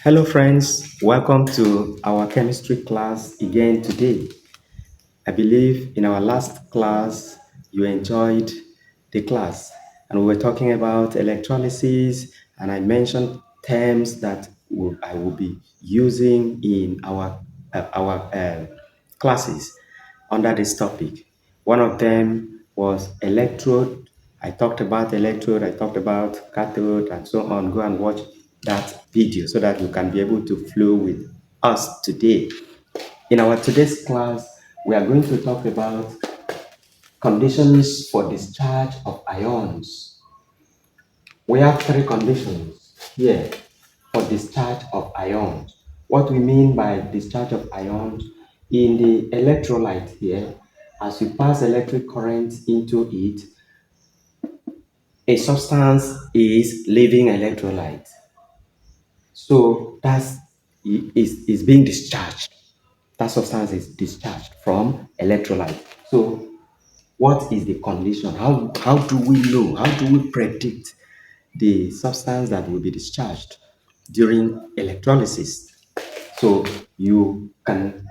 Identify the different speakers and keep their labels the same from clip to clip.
Speaker 1: Hello, friends. Welcome to our chemistry class again today. I believe in our last class you enjoyed the class, and we were talking about electrolysis, and I mentioned terms that I will be using in our classes under this topic. One of them was electrode. I talked about electrode, I talked about cathode, and so on. Go and watch that video so that you can be able to flow with us today. In our today's class, we are going to talk about conditions for discharge of ions. We have three conditions here for discharge of ions. What we mean by discharge of ions in the electrolyte here, as you pass electric current into it, a substance is leaving electrolyte. So is being discharged. That substance is discharged from electrolyte. So what is the condition? How do we know? How do we predict the substance that will be discharged during electrolysis? So you can,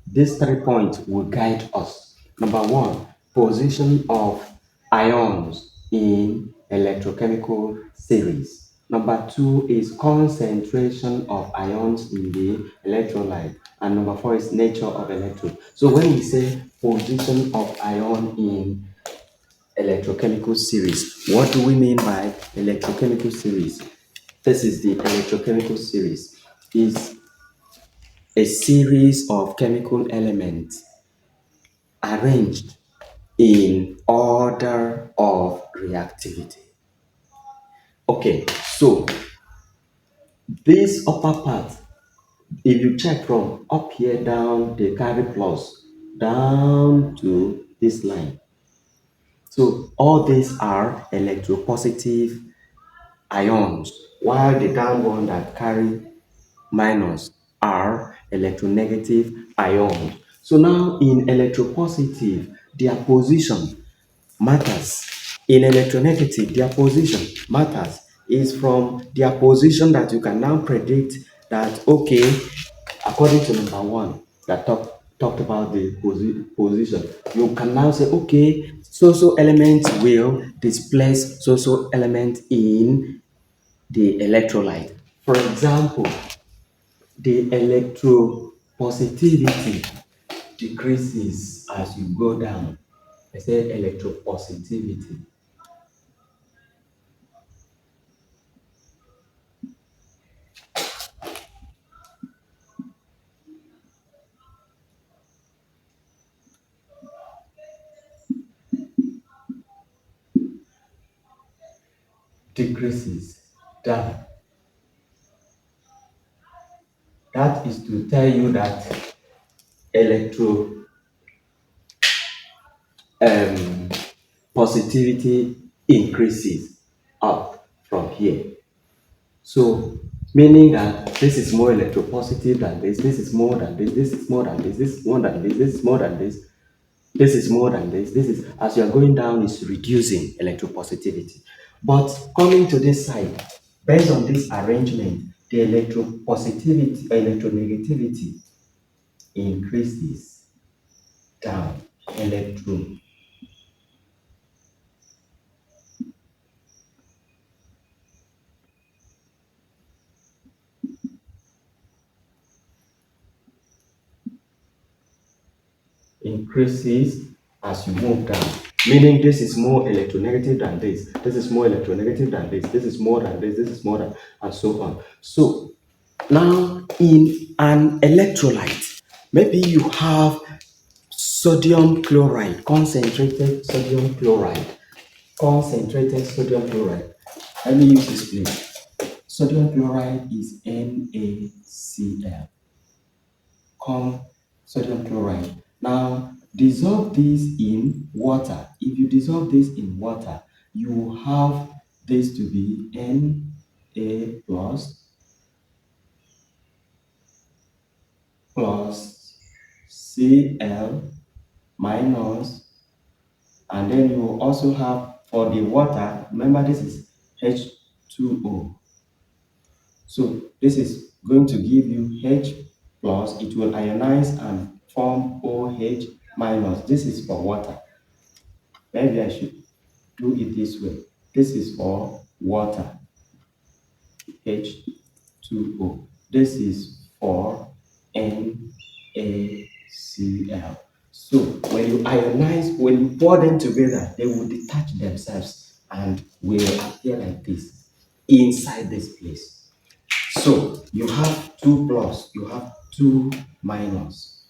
Speaker 1: these 3 points will guide us. Number one, position of ions in electrochemical series. Number two is concentration of ions in the electrolyte. And number four is nature of electrode. So when we say position of ion in electrochemical series, what do we mean by electrochemical series? This is the electrochemical series. Is a series of chemical elements arranged in order of reactivity. Okay, so this upper part, if you check from up here down, they carry plus down to this line. So all these are electropositive ions, while the down one that carry minus are electronegative ions. So now in electropositive, their position matters. In electronegative, their position matters. Is from their position that you can now predict that, okay, according to number one that talked about the position, you can now say, okay, so element will displace so element in the electrolyte. For example, the electropositivity decreases as you go down. I say electropositivity decreases down. That is to tell you that electro positivity increases up from here. So meaning that this is more electropositive than this is more than this is more than this is more than this is more than this is more than this is, as you are going down, is reducing electropositivity. But coming to this side, based on this arrangement, the electropositivity, electronegativity increases down. Electron increases as you move down. Meaning this is more electronegative than this is more electronegative than this is more than this is more than, and so on. So now in an electrolyte, maybe you have sodium chloride, concentrated sodium chloride, concentrated sodium chloride. Let me use this please. Sodium chloride is NaCl. Sodium chloride. Now dissolve this in water. If you dissolve this in water, you will have this to be Na plus Cl minus, and then you will also have for the water, remember this is H2O. So this is going to give you H plus, it will ionize and form OH minus. This is for water. Maybe I should do it this way. This is for water, H2O. This is for NaCl. So when you ionize, when you pour them together, they will detach themselves and will appear like this inside this place. So you have two plus, you have two minus.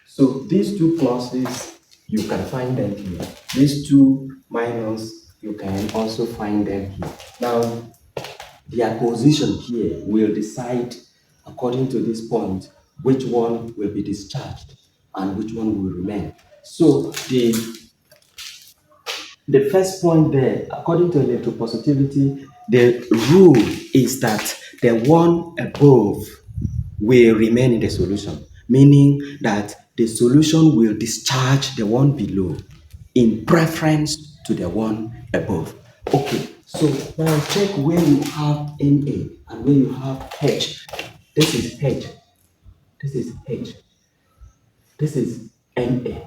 Speaker 1: So these two pluses, you can find them here. These two minus, you can also find them here. Now, their position here will decide, according to this point, which one will be discharged and which one will remain. So the first point there, according to electropositivity, the rule is that the one above will remain in the solution, meaning that the solution will discharge the one below in preference to the one above. Okay, so now check where you have Na and where you have H. This is H. This is H. This is Na.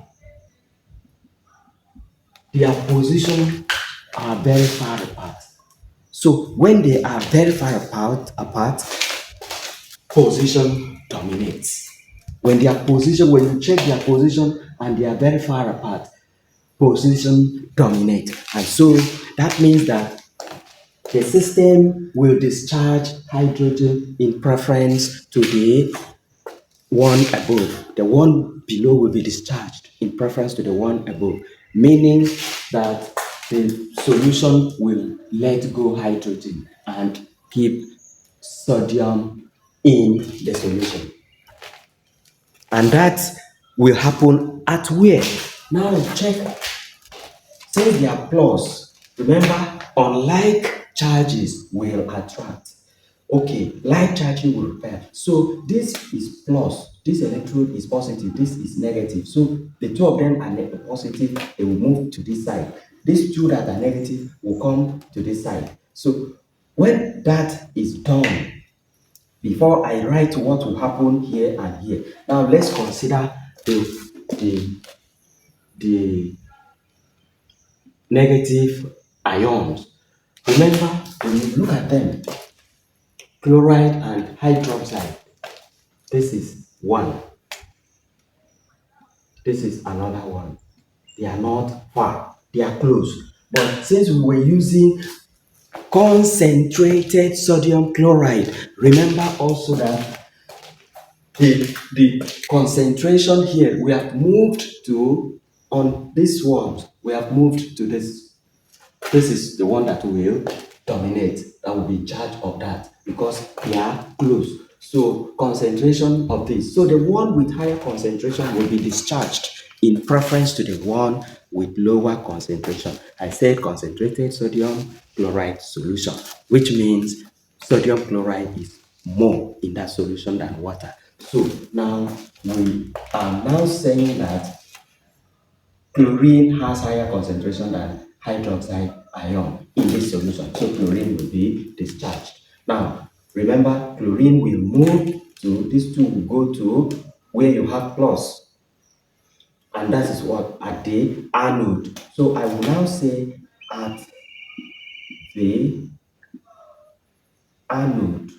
Speaker 1: Their position are very far apart. So when they are very far apart, position dominates. When you check their position and they are very far apart, position dominates. And so that means that the system will discharge hydrogen in preference to the one above. The one below will be discharged in preference to the one above, meaning that the solution will let go hydrogen and keep sodium in the solution. And that will happen at where? Now check, since they are plus, remember, unlike charges will attract. Okay, like charging will repel. So this is plus, this electrode is positive, this is negative. So the two of them are positive, they will move to this side. These two that are negative will come to this side. So when that is done, before I write what will happen here and here, now let's consider the, the negative ions. Remember, when you look at them, chloride and hydroxide, this is one, this is another one. They are not far, they are close. But since we were using concentrated sodium chloride, remember also that the concentration here, we have moved to, on this one, we have moved to this. This is the one that will dominate, that will be in charge of that because they are close. So concentration of this. So the one with higher concentration will be discharged in preference to the one with lower concentration. I said concentrated sodium chloride solution, which means sodium chloride is more in that solution than water. So now we are now saying that chlorine has higher concentration than hydroxide ion in this solution. So chlorine will be discharged. Now, remember, chlorine will move to, these two will go to where you have plus. And that is what? At the anode. So I will now say at the anode.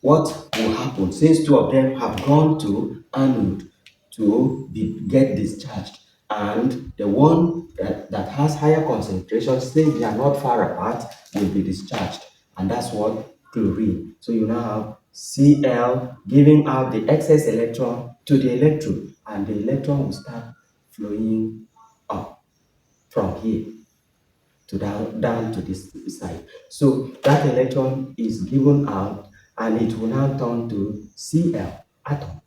Speaker 1: What will happen since two of them have gone to anode to get discharged, and the one that has higher concentration, since they are not far apart, will be discharged, and that's what? Chlorine. So you now have Cl giving out the excess electron to the electrode, and the electron will start flowing up from here to down to this side. So that electron is given out and it will now turn to Cl atom.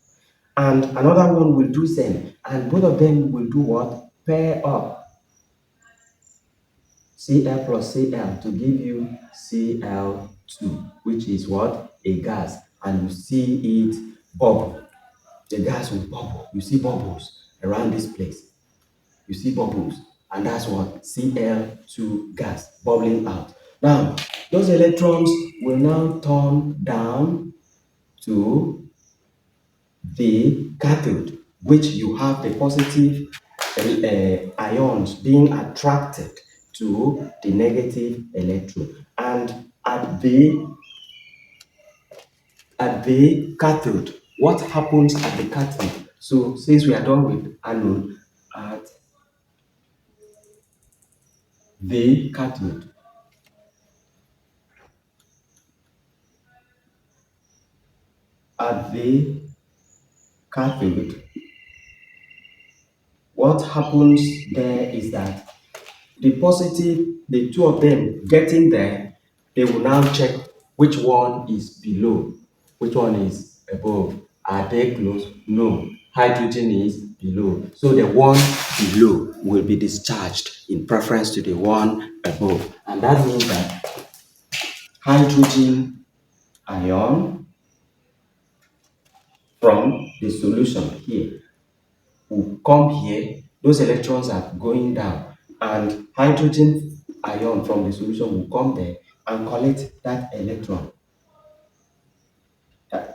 Speaker 1: And another one will do same. And both of them will do what? Pair up. Cl plus Cl to give you Cl2, which is what? A gas. And you see it bubble. The gas will bubble. You see bubbles around this place. You see bubbles, and that's what? Cl2 gas bubbling out. Now, those electrons will now turn down to the cathode, which you have the positive ions being attracted to the negative electrode. And at the cathode, what happens at the cathode? So since we are done with anode, at the cathode, at the cathode, what happens there is that the positive, the two of them getting there, they will now check which one is below, which one is above. Are they close? No. Hydrogen is below. So the one below will be discharged in preference to the one above. And that means that hydrogen ion from the solution here will come here, those electrons are going down, and hydrogen ion from the solution will come there and collect that electron.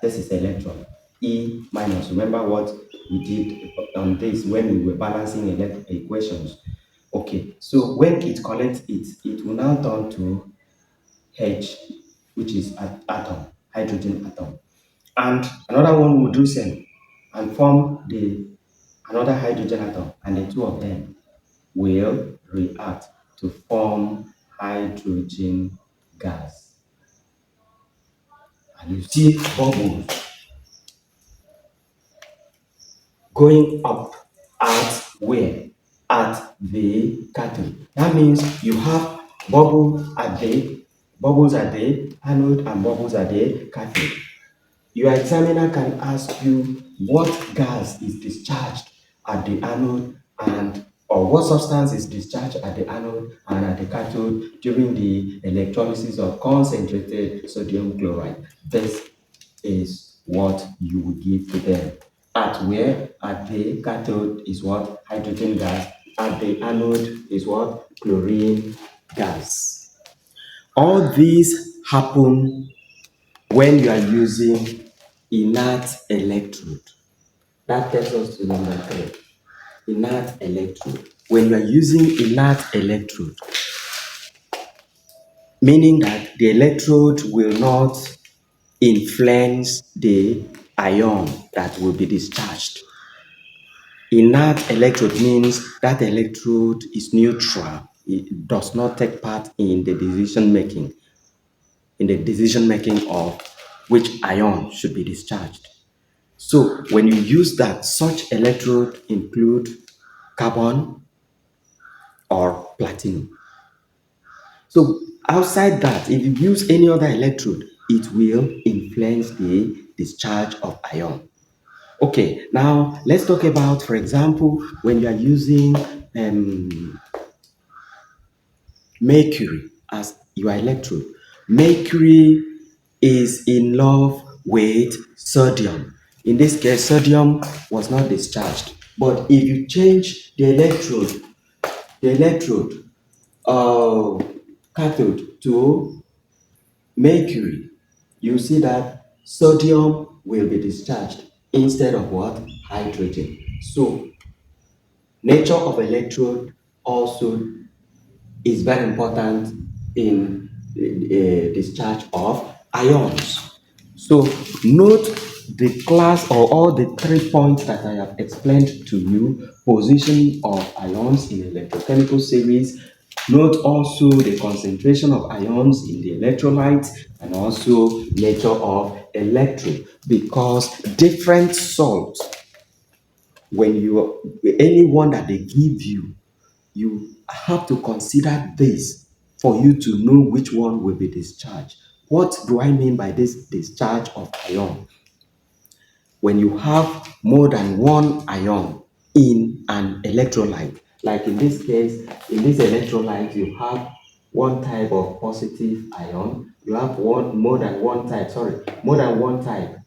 Speaker 1: This is electron, E minus. Remember what we did on this when we were balancing equations. Okay, so when it collects it, it will now turn to H, which is atom, hydrogen atom. And another one will do same and form the another hydrogen atom, and the two of them will react to form hydrogen gas. And you see bubbles going up at where? At the cathode. That means you have bubbles at the anode and bubbles at the cathode. Your examiner can ask you what gas is discharged at the anode and or what substance is discharged at the anode and at the cathode during the electrolysis of concentrated sodium chloride. This is what you will give to them. At where? At the cathode is what? Hydrogen gas. At the anode is what? Chlorine gas. All these happen when you are using inert electrode. That takes us to number 3. Inert electrode. When you are using inert electrode, meaning that the electrode will not influence the ion that will be discharged. Inert electrode means that electrode is neutral. It does not take part in the decision making of which ion should be discharged. So when you use that, such electrode include carbon or platinum. So outside that, if you use any other electrode, it will influence the discharge of ion. Okay, now let's talk about, for example, when you are using mercury as your electrode. Mercury is in love with sodium. In this case, sodium was not discharged. But if you change the electrode cathode to mercury, you see that sodium will be discharged instead of what? Hydrogen. So, nature of electrode also is very important in discharge of ions. So note the class or all the 3 points that I have explained to you: position of ions in electrochemical series. Note also the concentration of ions in the electrolyte and also nature of electrode, because different salts, when you any one that they give you have to consider this for you to know which one will be discharged. What do I mean by this discharge of ion? When you have more than one ion in an electrolyte, like in this case, in this electrolyte, you have one type of positive ion, you have more than one type,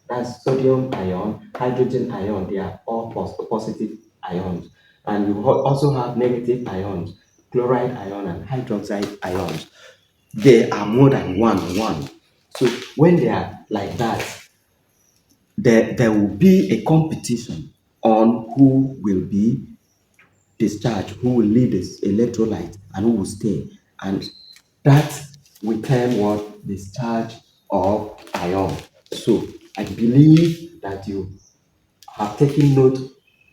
Speaker 1: that's sodium ion, hydrogen ion, they are all positive ions. And you also have negative ions, chloride ion and hydroxide ions. There are more than one. So when they are like that, there will be a competition on who will be discharged, who will lead this electrolyte, and who will stay. And that we term what discharge of ion. So I believe that you have taken note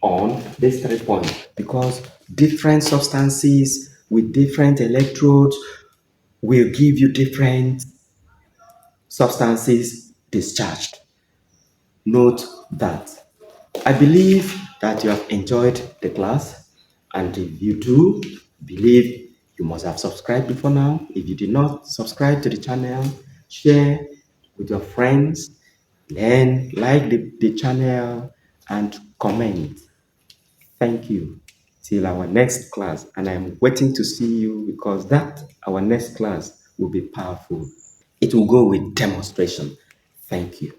Speaker 1: on this 3 points, because different substances with different electrodes will give you different substances discharged. Note that. I believe that you have enjoyed the class, and if you do, believe you must have subscribed before now. If you did not subscribe to the channel, share with your friends, then like the channel and comment. Thank you. Till our next class, and I'm waiting to see you, because that our next class will be powerful. It will go with demonstration. Thank you.